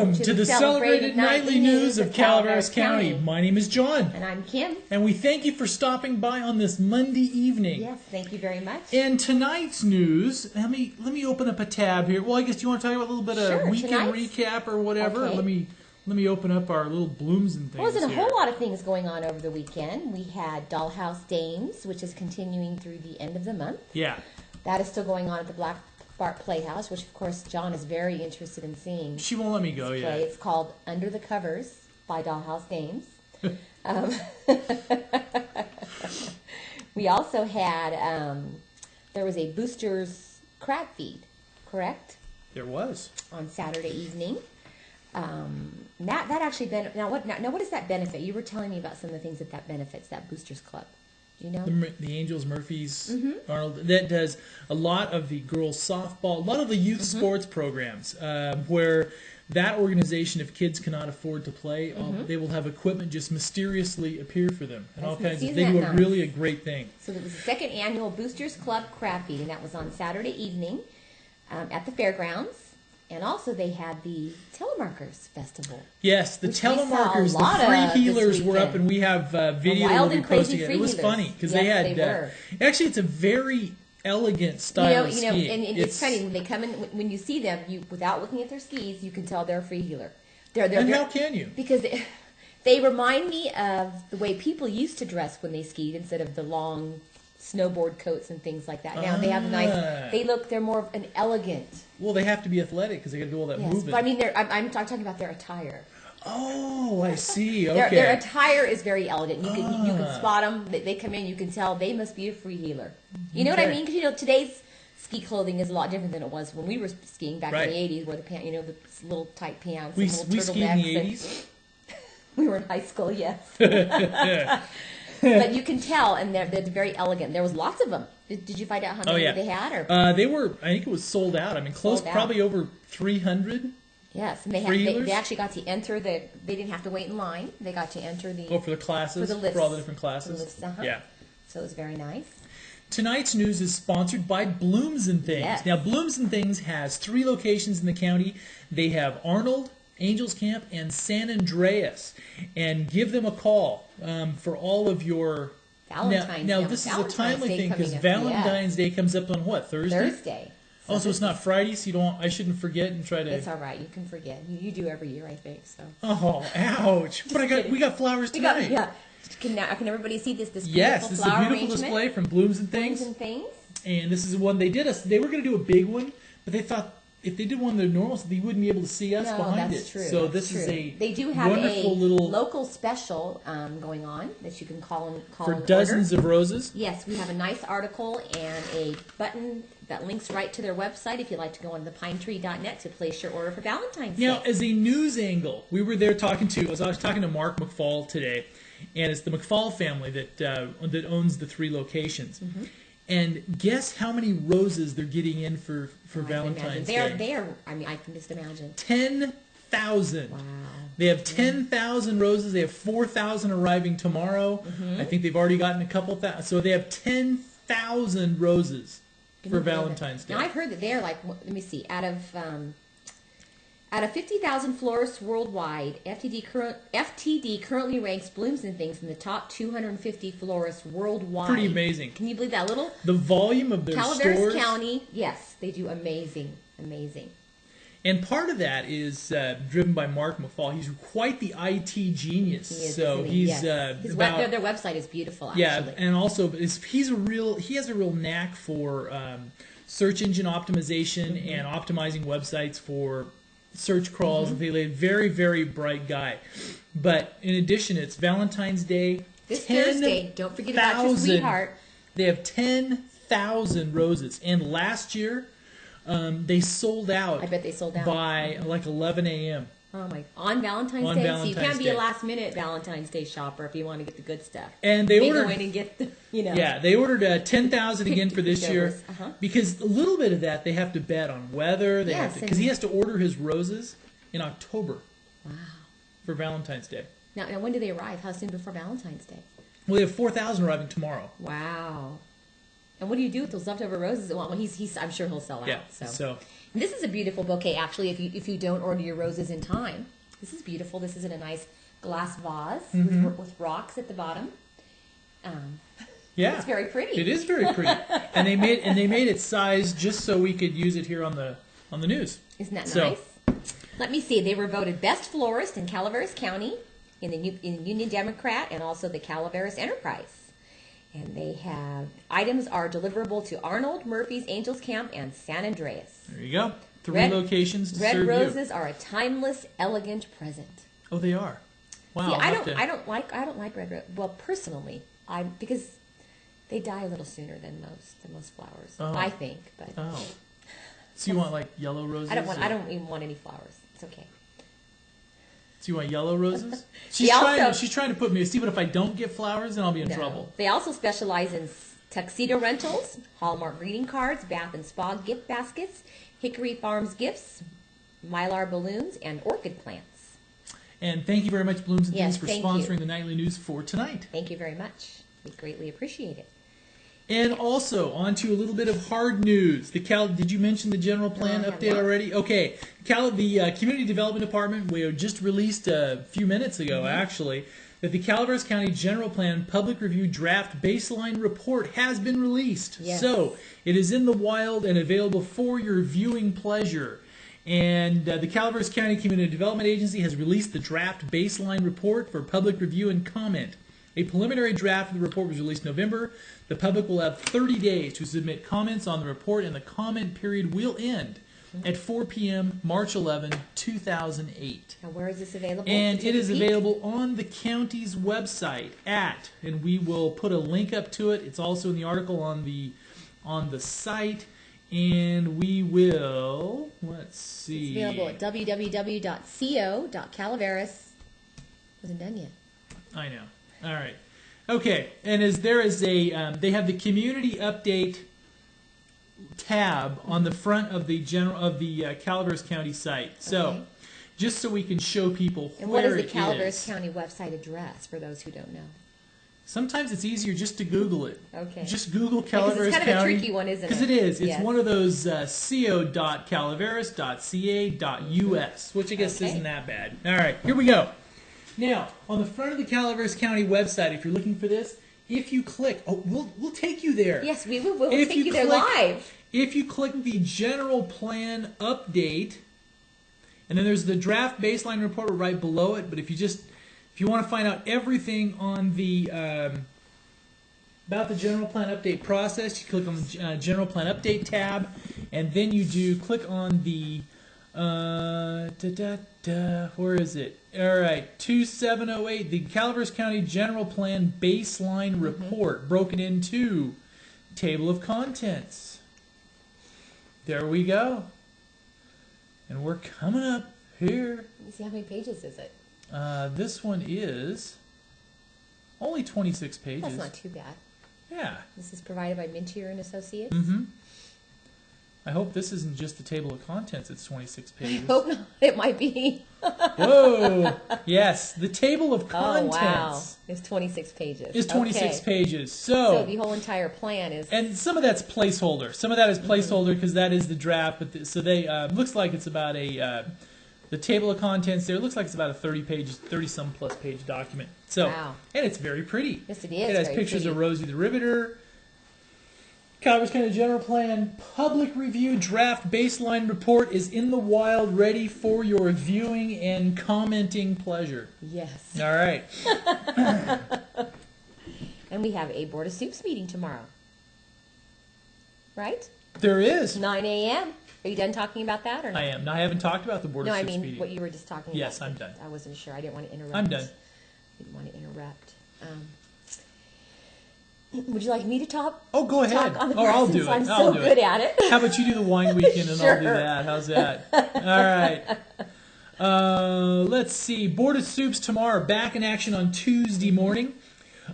Welcome to the celebrated nightly news of Calaveras County. My name is John. And I'm Kim. And we thank you for stopping by on this Monday evening. Yes, thank you very much. And tonight's news, let me open up a tab here. Well, I guess you want to talk about a little bit of weekend recap or whatever. Okay. Let me open up our little blooms and things. Well, there's a whole lot of things going on over the weekend. We had Dollhouse Dames, which is continuing through the end of the month. Yeah. That is still going on at the Black Bart Playhouse, which of course John is very interested in seeing. She won't let me go yet. It's called Under the Covers by Dollhouse Dames. We also had, there was a Boosters crab feed, correct? There was. On Saturday evening. That actually, now what does that benefit? You were telling me about some of the things that benefits, that Boosters Club. Do you know? The Angels, Murphys, Arnold, that does a lot of the girls softball, a lot of the youth sports programs, where that organization, if kids cannot afford to play, they will have equipment just mysteriously appear for them. And all kinds of, they do really a great thing. So it was the second annual Boosters Club Crab Feed, and that was on Saturday evening at the fairgrounds. And also they had the Telemarkers Festival. Yes, the Telemarkers, the free healers were up, and we have video we'll be posting it. It was funny because they had actually it's a very elegant style of skiing. And it's funny when they come in, when you see them, without looking at their skis, you can tell they're a free healer. And how can you? Because they remind me of the way people used to dress when they skied, instead of the long snowboard coats and things like that. Now they have they're more of an elegant. Well, they have to be athletic because they got to do all that moving. But I mean, I'm talking about their attire. Oh, I see. Okay. Their attire is very elegant. You can spot them. They come in, you can tell they must be a free healer. You know what I mean? Because today's ski clothing is a lot different than it was when we were skiing back in the '80s, where the little tight pants, we little turtlenecks. skied in the '80s. We were in high school, yes. But you can tell, and they're very elegant. There was lots of them. Did you find out how many they had? Or? They were, I think it was sold out. I mean, probably over 300. Yes, and they actually got to enter they didn't have to wait in line. They got to enter for the classes, for all the different classes. Yeah. So it was very nice. Tonight's news is sponsored by Blooms and Things. Yes. Now, Blooms and Things has 3 locations in the county. They have Arnold, Angels Camp, and San Andreas. And give them a call for all of your Valentine's Day. Now this is a timely thing because Valentine's Day comes up on what, Thursday? Oh, so it's not Friday, so I shouldn't forget and try to. It's all right. You can forget. You do every year, I think. So. Oh, ouch! But we got flowers tonight. Can everybody see this? Yes, this is a beautiful display from Blooms and Things. Blooms and Things. And this is the one they did us. They were going to do a big one, but they thought if they did one of their normals, they wouldn't be able to see us behind it. True. So this is a they do have wonderful a little local special going on that you can call for dozens of roses. Yes, we have a nice article and a button that links right to their website if you'd like to go on thepinetree.net to place your order for Valentine's Day. Now, as a news angle, we were there I was talking to Mark McFall today, and it's the McFall family that owns the 3 locations. And guess how many roses they're getting in for Valentine's Day? I can just imagine. 10,000. Wow. They have 10,000 roses. They have 4,000 arriving tomorrow. I think they've already gotten a couple thousand. So they have 10,000 roses for Valentine's Day. Now, I've heard that they're like, let me see, out of 50,000 florists worldwide, FTD currently ranks Blooms and Things in the top 250 florists worldwide. Pretty amazing. Can you believe that? The volume of their Calaveras stores. County, yes, they do amazing. And part of that is driven by Mark McFall. He's quite the IT genius. He is, so he's their website is beautiful. Actually. Yeah, and also he has a real knack for search engine optimization and optimizing websites for search crawls. And things. Very, very bright guy. But in addition, it's Valentine's Day. This Thursday. Don't forget about your sweetheart. They have 10,000 roses, and last year. They sold out. I bet they sold out by like 11 a.m. Oh my! On Valentine's Day, so you can't be a last-minute Valentine's Day shopper if you want to get the good stuff. And they ordered. Go in and get the, Yeah, they ordered 10,000 again for this year because a little bit of that they have to bet on weather. They have to because he has to order his roses in October. Wow. For Valentine's Day. Now when do they arrive? How soon before Valentine's Day? Well, they have 4,000 arriving tomorrow. Wow. And what do you do with those leftover roses? Well, I'm sure he'll sell out. So. And this is a beautiful bouquet, actually, if you don't order your roses in time. This is beautiful. This is in a nice glass vase with rocks at the bottom. Yeah, it's very pretty. It is very pretty, and they made it sized just so we could use it here on the news. Isn't that nice? Let me see. They were voted best florist in Calaveras County, in the Union Democrat, and also the Calaveras Enterprise. And they have items are deliverable to Arnold, Murphy's, Angels Camp, and San Andreas. There you go. 3 locations to serve you. Red roses are a timeless, elegant present. Oh, they are. Wow. See, I don't like red roses. Well, personally, because they die a little sooner than most flowers. I think, but. Oh. So you want like yellow roses? I don't even want any flowers. It's okay. So you want yellow roses? She's trying to put me to see, but if I don't get flowers, then I'll be in trouble. They also specialize in tuxedo rentals, Hallmark greeting cards, bath and spa gift baskets, Hickory Farms gifts, mylar balloons, and orchid plants. And thank you very much, Blooms and Things, for sponsoring the Nightly News for tonight. Thank you very much. We greatly appreciate it. And also, on to a little bit of hard news. Did you mention the general plan update already? Okay. The Community Development Department, we just released a few minutes ago, actually, that the Calaveras County General Plan Public Review Draft Baseline Report has been released. Yes. So, it is in the wild and available for your viewing pleasure. And the Calaveras County Community Development Agency has released the Draft Baseline Report for public review and comment. A preliminary draft of the report was released in November. The public will have 30 days to submit comments on the report, and the comment period will end at 4 p.m. March 11, 2008. Now, where is this available? And it is available on the county's website and we will put a link up to it. It's also in the article on the site, and we will, let's see. It's available at www.co.calaveras. Wasn't done yet. I know. All right. Okay. And they have the community update tab on the front of the Calaveras County site. So, just so we can show people and where it is. And what is the Calaveras County website address for those who don't know? Sometimes it's easier just to Google it. Okay. Just Google Calaveras County. It's kind of a tricky one, isn't it? Because it is. It's one of those co.calaveras.ca.us, which I guess isn't that bad. All right, here we go. Now, on the front of the Calaveras County website, if you're looking for this, if you click, we'll take you there. Yes, we will. We'll take you there live. If you click the general plan update, and then there's the draft baseline report right below it. But if you want to find out everything on the about the general plan update process, you click on the general plan update tab, and then you click on the where is it? All right, 2708, the Calaveras County General Plan Baseline Report, broken into table of contents. There we go. And we're coming up here. Let's see, how many pages is it? This one is only 26 pages. That's not too bad. Yeah. This is provided by Mintier and Associates. Mm-hmm. I hope this isn't just the table of contents. It's 26 pages. I hope not. It might be. Whoa. Yes, the table of contents. Oh, wow. It's 26 pages. It's 26 pages. So the whole entire plan is... And some of that's placeholder. Some of that is placeholder because that is the draft. But looks like it's about the table of contents there looks like it's about a 30-some plus page document. So, wow. And it's very pretty. Yes, it is. It has pictures of Rosie the Riveter. Calaveras County General Plan Public Review Draft Baseline Report is in the wild, ready for your viewing and commenting pleasure. Yes. All right. And we have a Board of Soups meeting tomorrow. Right? There is. 9 a.m. Are you done talking about that or not? I am. No, I haven't talked about the Board of Soups meeting. No, I mean what you were just talking about. Yes, I'm done. I wasn't sure. I didn't want to interrupt. I'm done. I didn't want to interrupt. Would you like me to talk? Oh, go ahead. I'll do it. I'm so good at it. How about you do the wine weekend and Sure. I'll do that? How's that? All right. Let's see. Board of Soups tomorrow. Back in action on Tuesday morning.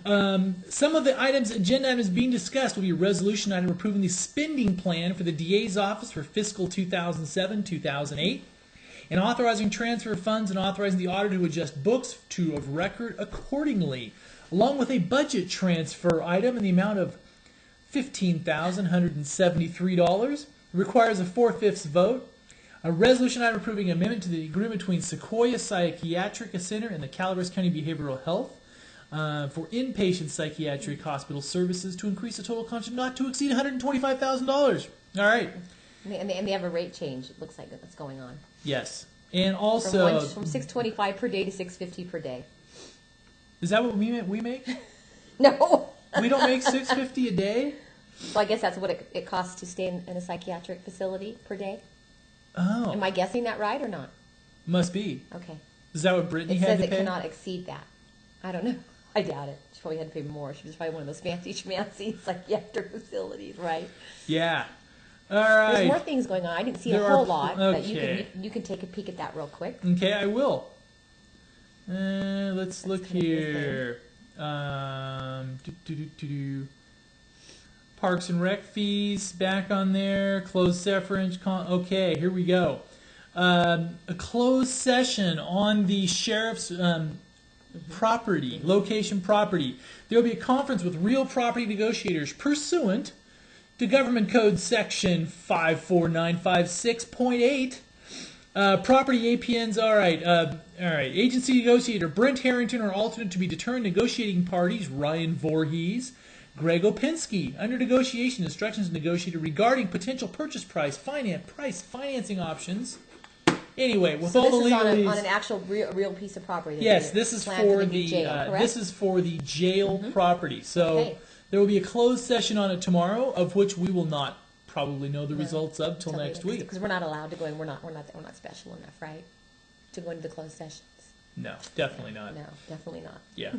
Some of the agenda items being discussed will be a resolution item approving the spending plan for the DA's office for fiscal 2007-2008, and authorizing transfer of funds and authorizing the auditor to adjust books of record accordingly, along with a budget transfer item in the amount of $15,173. Requires a 4/5 vote. A resolution item approving amendment to the agreement between Sequoia Psychiatric Center and the Calaveras County Behavioral Health for inpatient psychiatric hospital services to increase the total contract not to exceed $125,000. All right. And they have a rate change. It looks like that's going on. Yes. And also... From $625 per day to $650 per day. Is that what we make? No. We don't make $650 a day? So I guess that's what it costs to stay in a psychiatric facility per day. Oh. Am I guessing that right or not? Must be. Okay. Is that what Brittany had to pay? It says it cannot exceed that. I don't know. I doubt it. She probably had to pay more. She was probably one of those fancy schmancy psychiatric facilities, right? Yeah. All right. There's more things going on. I didn't see a whole lot, but you can take a peek at that real quick. Okay, I will. Let's look here. Parks and Rec fees back on there. Closed session. Okay, here we go. A closed session on the sheriff's property, location property. There will be a conference with real property negotiators pursuant to Government Code Section 54956.8. Property APNs, all right. Agency negotiator Brent Harrington or alternate to be determined. Negotiating parties Ryan Voorhees, Greg Opinski. Under negotiation, instructions negotiated regarding potential purchase price, financing options. Anyway, with all the legalese, this is on an actual real piece of property. Yes, this is for the jail property. So there will be a closed session on it tomorrow, of which we will not probably know the results of till next week. Because we're not allowed to go in. We're not special enough, right? To go into the closed sessions. No, definitely not. No, definitely not. Yeah,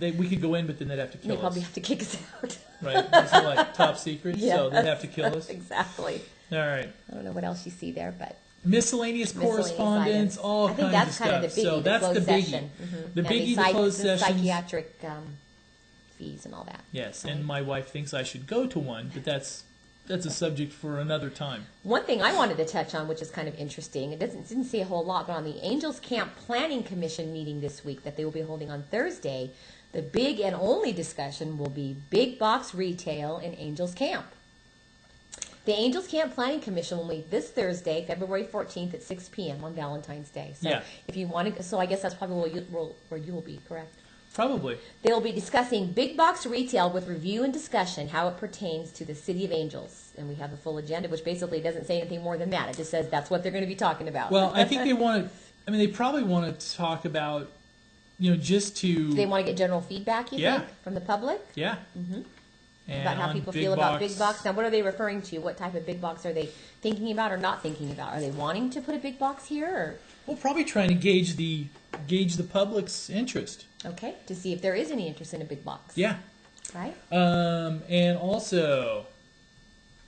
we could go in, but then they'd have to kill us. They probably have to kick us out. Right? It's like top secret, so they'd have to kill us. Exactly. All right. I don't know what else you see there, but miscellaneous correspondence, all kinds of stuff. I think that's kind of the biggie. So that's the biggie. The biggie, the closed sessions. Psychiatric fees and all that. Yes, and my wife thinks I should go to one, but that's a subject for another time. One thing I wanted to touch on, which is kind of interesting, it didn't say a whole lot, but on the Angels Camp Planning Commission meeting this week that they will be holding on Thursday, the big and only discussion will be big box retail in Angels Camp. The Angels Camp Planning Commission will meet this Thursday, February 14th at 6 p.m. on Valentine's Day. So if you want to, so I guess that's probably where you will be, correct? Probably. They'll be discussing big box retail with review and discussion, how it pertains to the City of Angels. And we have the full agenda, which basically doesn't say anything more than that. It just says that's what they're going to be talking about. Well, I think they probably want to talk about, just to... Do they want to get general feedback, you think, from the public? Yeah. Mm-hmm. About how people feel about big box. Now, what are they referring to? What type of big box are they thinking about or not thinking about? Are they wanting to put a big box here? Or? Well, probably trying to gauge the public's interest. Okay, to see if there is any interest in a big box. Yeah. Right? And also...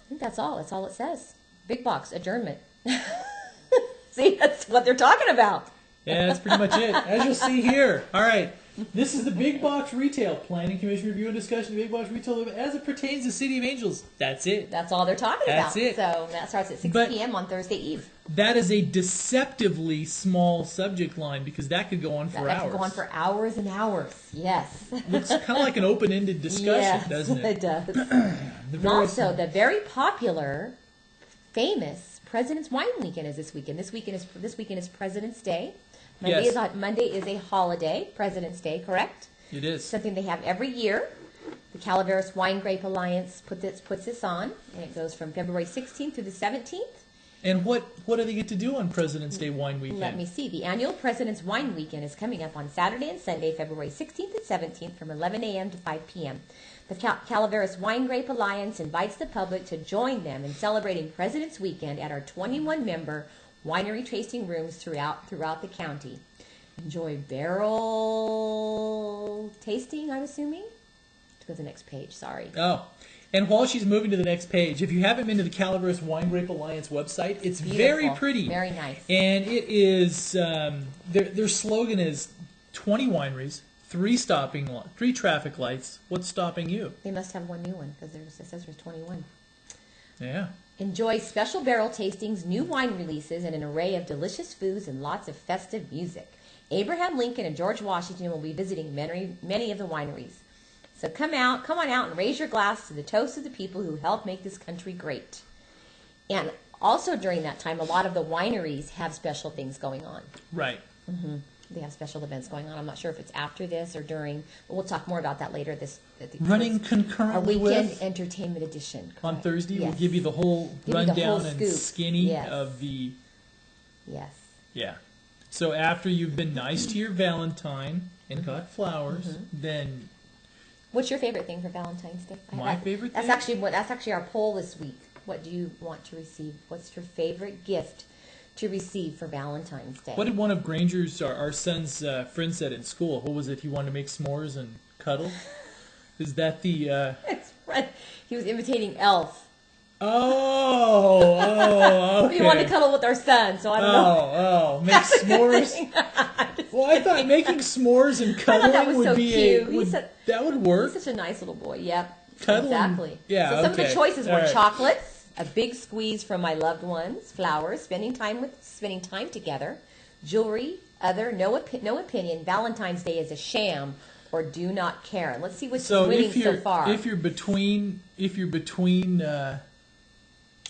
I think that's all. That's all it says. Big box, adjournment. See, that's what they're talking about. Yeah, that's pretty much it. As you'll see here. All right. This is the Big Box Retail Planning Commission review and discussion of Big Box Retail as it pertains to City of Angels. That's it. That's all they're talking about. That's it. So that starts at 6 p.m. on Thursday Eve. That is a deceptively small subject line because that could go on for hours. That could go on for hours and hours. Yes. Looks kind of like an open-ended discussion, doesn't it? It does. Also, the very popular, famous President's Wine Weekend is this weekend. This weekend is President's Day. Monday is a holiday, President's Day, correct? It is. Something they have every year. The Calaveras Wine Grape Alliance puts this on, and it goes from February 16th through the 17th. And what do they get to do on President's Day Wine Weekend? Let me see. The annual President's Wine Weekend is coming up on Saturday and Sunday, February 16th and 17th from 11 a.m. to 5 p.m. The Calaveras Wine Grape Alliance invites the public to join them in celebrating President's Weekend at our 21-member winery tasting rooms throughout the county. Enjoy barrel tasting, I'm assuming. Let's go to the next page, sorry. Oh, and while she's moving to the next page, if you haven't been to the Calaveras Wine Grape Alliance website, it's beautiful. Very pretty. Very nice. And it is, their slogan is 20 wineries, 3 traffic lights. What's stopping you? They must have one new one because it says there's 21. Yeah. Enjoy special barrel tastings, new wine releases, and an array of delicious foods and lots of festive music. Abraham Lincoln and George Washington will be visiting many of the wineries. So come on out and raise your glass to the toast of the people who helped make this country great. And also during that time, a lot of the wineries have special things going on. Right. Mm-hmm. They have special events going on. I'm not sure if it's after this or during, but we'll talk more about that later. Running concurrently our weekend with entertainment edition. Correct. On Thursday, yes. We'll give you the whole rundown and skinny yes. of the... Yes. Yeah. So after you've been nice to your Valentine and got flowers, then... What's your favorite thing for Valentine's Day? My favorite thing? That's actually our poll this week. What do you want to receive? What's your favorite gift to receive for Valentine's Day? What did one of Granger's, our son's friends said in school? What was it? He wanted to make s'mores and cuddle? Is that the... It's right. He was imitating Elf. Okay. He wanted to cuddle with our son, so I don't know. Oh, make s'mores? Well, I thought making s'mores and cuddling would be that would work. He's such a nice little boy. Yep. Cuddling. Exactly. Yeah, so some of the choices were right. chocolates, a big squeeze from my loved ones, flowers, spending time together, jewelry, no opinion, Valentine's Day is a sham, or do not care. Let's see what's winning so far. If you're between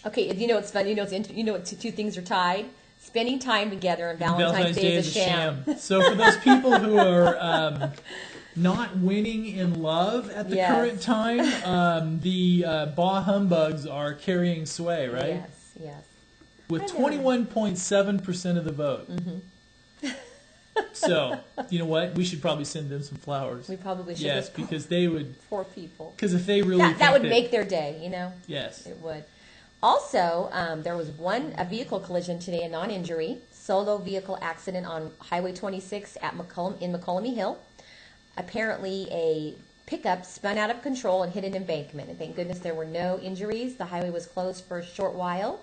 okay, you know it's fun. You know what two things are tied. Spending time together and Valentine's Day is a sham. So for those people who are not winning in love at the current time, the bah humbugs are carrying sway, right? Yes, yes. With 21.7% of the vote. Mm-hmm. So, you know what? We should probably send them some flowers. We probably should. Yes, because they would... Poor people. Because if they really that would make their day, you know? Yes. It would. Also, there was a vehicle collision today, a non-injury, solo vehicle accident on Highway 26 in McCollum Hill. Apparently, a pickup spun out of control and hit an embankment. And thank goodness there were no injuries. The highway was closed for a short while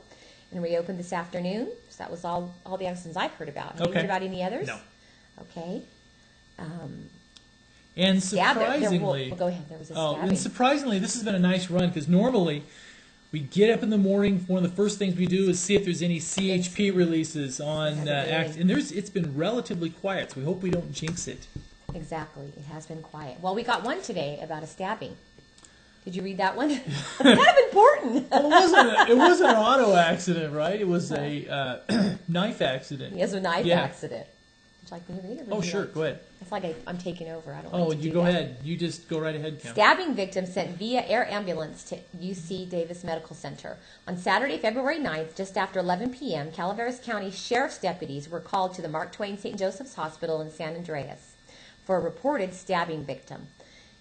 and reopened this afternoon. So that was all the accidents I've heard about. Have you heard about any others? No. Okay. And surprisingly... go ahead. There was a stabbing. And surprisingly, this has been a nice run because normally... We get up in the morning. One of the first things we do is see if there's any CHP releases on and it's been relatively quiet. So we hope we don't jinx it. Exactly, it has been quiet. Well, we got one today about a stabbing. Did you read that one? It's kind of important. Well, it wasn't an auto accident, right? It was a knife accident. It was a knife accident. Would you like me to read it? Oh, sure. Go ahead. It's like I'm taking over. I don't. Oh, you go ahead. You just go right ahead, Cam. Stabbing victim sent via air ambulance to UC Davis Medical Center. On Saturday, February 9th, just after 11 p.m., Calaveras County Sheriff's deputies were called to the Mark Twain St. Joseph's Hospital in San Andreas for a reported stabbing victim.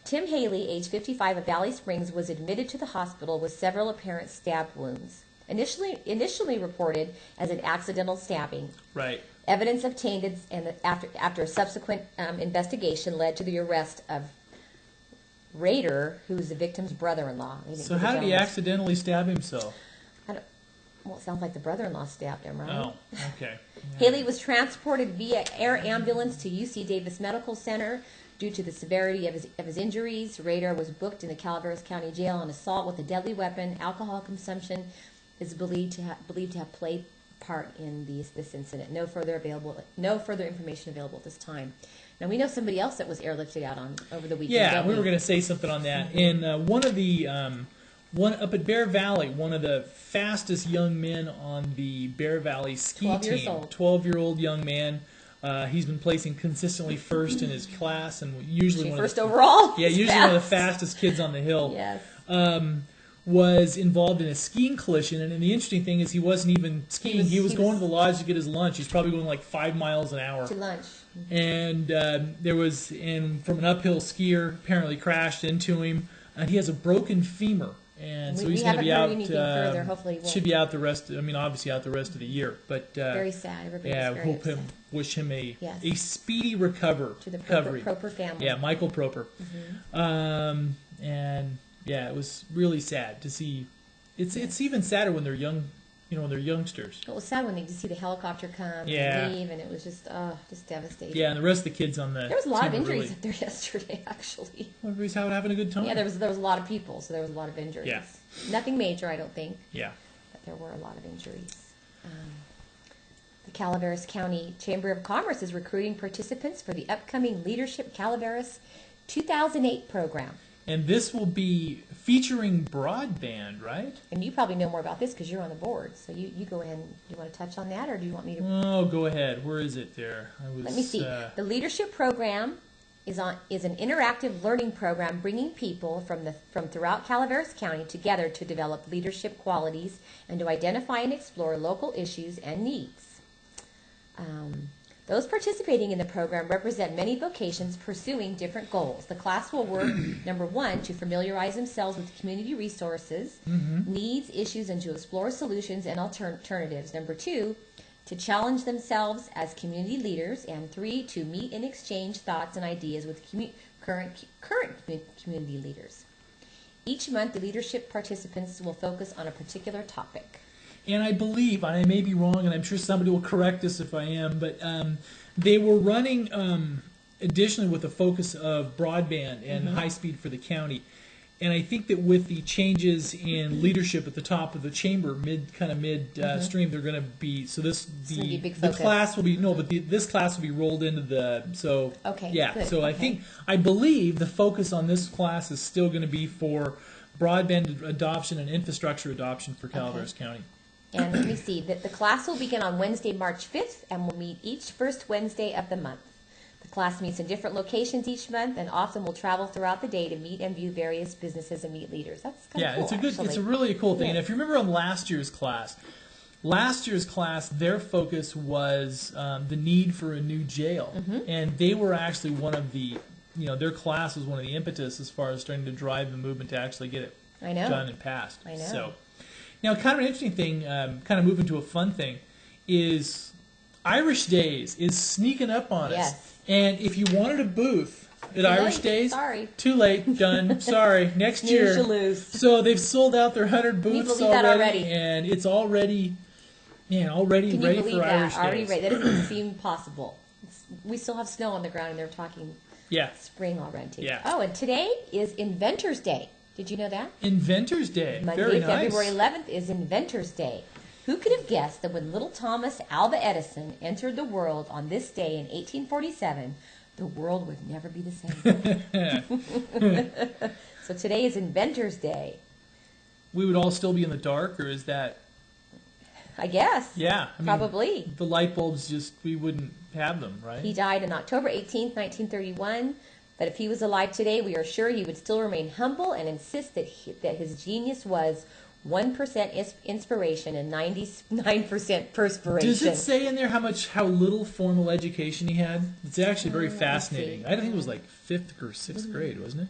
Tim Haley, age 55 of Valley Springs, was admitted to the hospital with several apparent stab wounds. Initially reported as an accidental stabbing. Right. Evidence obtained and after a subsequent investigation led to the arrest of Rader, who is the victim's brother-in-law. So how did he accidentally stab himself? Well, it sounds like the brother-in-law stabbed him, right? Oh, okay. Haley was transported via air ambulance to UC Davis Medical Center due to the severity of his injuries. Rader was booked in the Calaveras County Jail on assault with a deadly weapon. Alcohol consumption is believed to have played part in this incident. No further information available at this time. Now we know somebody else that was airlifted out over the weekend. Yeah, we were going to say something on that. And one up at Bear Valley, one of the fastest young men on the Bear Valley ski 12 team, years old. 12-year-old young man. He's been placing consistently first in his class, and usually overall. Yeah, usually one of the fastest kids on the hill. Yes. Was involved in a skiing collision, and the interesting thing is he wasn't even skiing. He was going to the lodge to get his lunch. He's probably going like 5 miles an hour. To lunch. And from an uphill skier apparently crashed into him, and he has a broken femur. And so he's going to be out. Further. Hopefully, should be out the rest. Obviously out the rest of the year. But very sad. Everybody's wish him a speedy recovery to the Proper family. Yeah, Michael Proper. Mm-hmm. And yeah, it was really sad to see. It's even sadder when they're young. When they're youngsters. It was sad when they just see the helicopter come and leave, and it was just devastating. Yeah, and the rest of the kids on the there was a lot of injuries up there yesterday, actually. Everybody's having a good time. Yeah, there was a lot of people, so there was a lot of injuries. Yeah. Nothing major, I don't think. Yeah. But there were a lot of injuries. The Calaveras County Chamber of Commerce is recruiting participants for the upcoming Leadership Calaveras 2008 program. And this will be featuring broadband, right? And you probably know more about this because you're on the board. So you go ahead and do you want to touch on that, or do you want me to? Oh, go ahead. Where is it there? Let me see. The leadership program is an interactive learning program bringing people from throughout Calaveras County together to develop leadership qualities and to identify and explore local issues and needs. Those participating in the program represent many vocations pursuing different goals. The class will work, number one, to familiarize themselves with community resources, needs, issues, and to explore solutions and alternatives. Number two, to challenge themselves as community leaders. And three, to meet and exchange thoughts and ideas with current community leaders. Each month, the leadership participants will focus on a particular topic. And I believe, and I may be wrong, and I'm sure somebody will correct us if I am, but they were running additionally with a focus of broadband and high speed for the county. And I think that with the changes in leadership at the top of the chamber, midstream, they're going to be the class will be this class will be rolled into the good. I believe the focus on this class is still going to be for broadband adoption and infrastructure adoption for Calaveras County. And let me see, the class will begin on Wednesday, March 5th, and will meet each first Wednesday of the month. The class meets in different locations each month, and often will travel throughout the day to meet and view various businesses and meet leaders. That's kind of cool, it's a really cool thing. And if you remember on last year's class, their focus was the need for a new jail. And they were actually one of the, their class was one of the impetus as far as starting to drive the movement to actually get it done and passed. I know. So, now, kind of an interesting thing, kind of moving to a fun thing, is Irish Days is sneaking up on us. And if you wanted a booth at Irish Days, too late, done, sorry, next year. You lose. So they've sold out their 100 booths already, and it's already ready for Irish Days. Already ready. That doesn't seem possible. We still have snow on the ground, and they're talking spring already. Yeah. Oh, and today is Inventor's Day. Did you know that? Inventor's Day. Monday, February 11th is Inventor's Day. Who could have guessed that when little Thomas Alva Edison entered the world on this day in 1847, the world would never be the same? So today is Inventor's Day. We would all still be in the dark, or is that... I guess. Yeah. Probably. The light bulbs we wouldn't have them, right? He died on October 18th, 1931. But if he was alive today, we are sure he would still remain humble and insist that his genius was 1% inspiration and 99% perspiration. Does it say in there how little formal education he had? It's actually very fascinating. I think it was like 5th or 6th grade, wasn't it?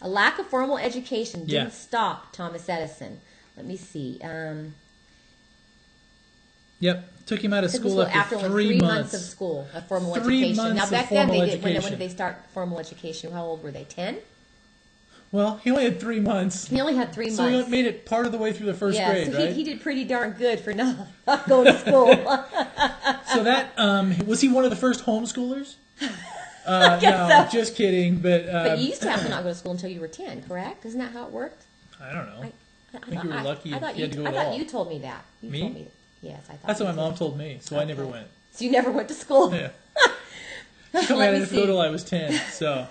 A lack of formal education didn't stop Thomas Edison. Let me see. Yep. Took him out of school after 3 months of school, of formal 3 education. months Now, back of then, formal when education. did they start formal education? How old were they? 10? Well, he only had 3 months. He only had 3 months. So he made it part of the way through the first grade, so right? he did pretty darn good for not going to school. So that, was he one of the first homeschoolers? No, just kidding. But you used to have to not go to school until you were 10, correct? Isn't that how it worked? I don't know. I think you were lucky if you had to go I at all. thought you told me that. Me? Told me. Yes, I thought That's what my mom told me, so I never went. So you never went to school? Yeah. She told me I didn't have to go till I was 10, so...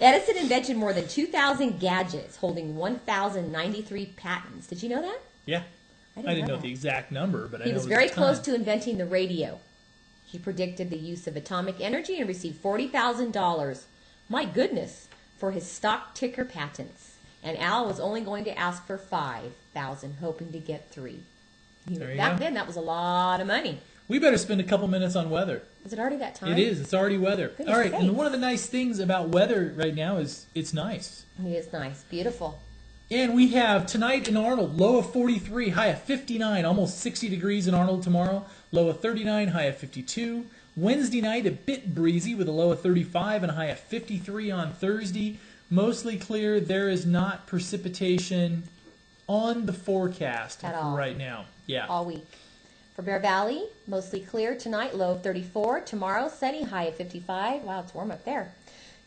Edison invented more than 2,000 gadgets, holding 1,093 patents. Did you know that? Yeah. I didn't know the exact number, but I know he was very close to inventing the radio. He predicted the use of atomic energy and received $40,000. My goodness, for his stock ticker patents. And Al was only going to ask for 5,000, hoping to get 3. Back then, that was a lot of money. We better spend a couple minutes on weather. Is it already that time? It is. It's already weather. Goodness all right. sakes. And one of the nice things about weather right now is it's nice. It is nice. Beautiful. And we have tonight in Arnold, low of 43, high of 59, almost 60 degrees in Arnold tomorrow, low of 39, high of 52. Wednesday night, a bit breezy with a low of 35 and a high of 53 on Thursday. Mostly clear. There is not precipitation on the forecast at all right now. Yeah. All week. For Bear Valley, mostly clear tonight, low of 34. Tomorrow, sunny, high of 55. Wow, it's warm up there.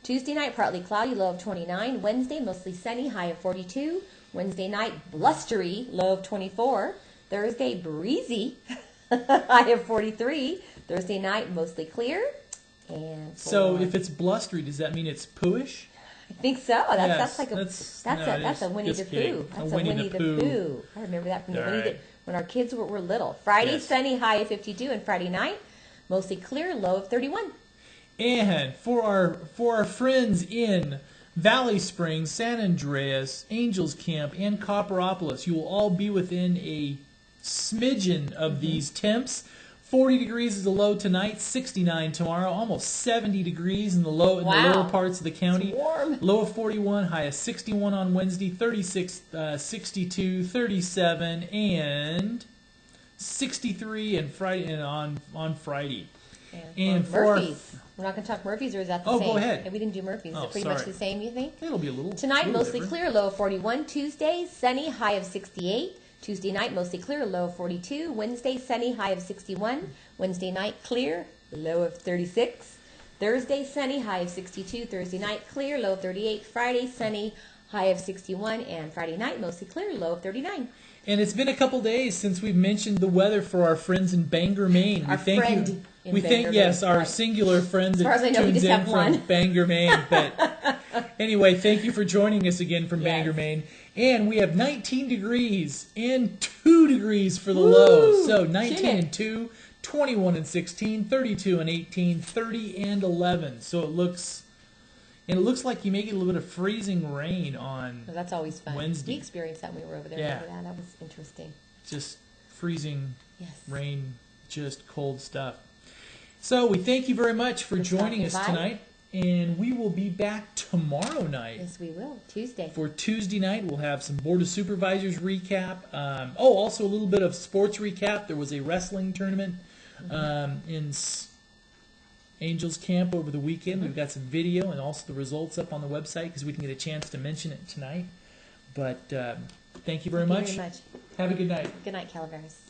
Tuesday night, partly cloudy, low of 29. Wednesday, mostly sunny, high of 42. Wednesday night, blustery, low of 24. Thursday, breezy, high of 43. Thursday night, mostly clear. And so if it's blustery, does that mean it's pooish? I think so. That's like that's a Winnie the kidding. Pooh. That's a Winnie the Pooh. I remember that from when our kids were little. Friday sunny, high of 52, and Friday night mostly clear, low of 31. And for our friends in Valley Springs, San Andreas, Angels Camp, and Copperopolis, you will all be within a smidgen of these temps. 40 degrees is the low tonight, 69 tomorrow, almost 70 degrees in the lower parts of the county. It's warm. Low of 41, high of 61 on Wednesday, 36, 62, 37, and 63 and Friday and on Friday. And Murphy's. We're not going to talk Murphy's, or is that the same? Oh, go ahead. We didn't do Murphy's. Is it pretty much the same, you think? It'll be a little. Tonight, mostly different. clear, low of 41. Tuesday, sunny, high of 68. Tuesday night, mostly clear, low of 42. Wednesday, sunny, high of 61. Wednesday night, clear, low of 36. Thursday, sunny, high of 62. Thursday night, clear, low of 38. Friday, sunny, high of 61. And Friday night, mostly clear, low of 39. And it's been a couple days since we've mentioned the weather for our friends in Bangor, Maine. Our friend in Bangor, yes, Maine. our Right. singular friend that As far as I know, we tunes just in have from one. Bangor, Maine. But anyway, thank you for joining us again from Bangor, Maine. And we have 19 degrees and 2 degrees for the low. So 19 and 2, 21 and 16, 32 and 18, 30 and 11. So it looks like you may get a little bit of freezing rain on Well, that's always fun. Wednesday. We experienced that when we were over there. Yeah. Remember that? That was interesting. Just freezing Yes. rain, just cold stuff. So we thank you very much for joining us tonight, and we will be back tomorrow night. Yes, we will. Tuesday. For Tuesday night, we'll have some Board of Supervisors recap. Also a little bit of sports recap. There was a wrestling tournament in Angels Camp over the weekend. We've got some video and also the results up on the website because we didn't get a chance to mention it tonight. But thank you very much. Thank you very much. Have a good night. Good night, Calaveras.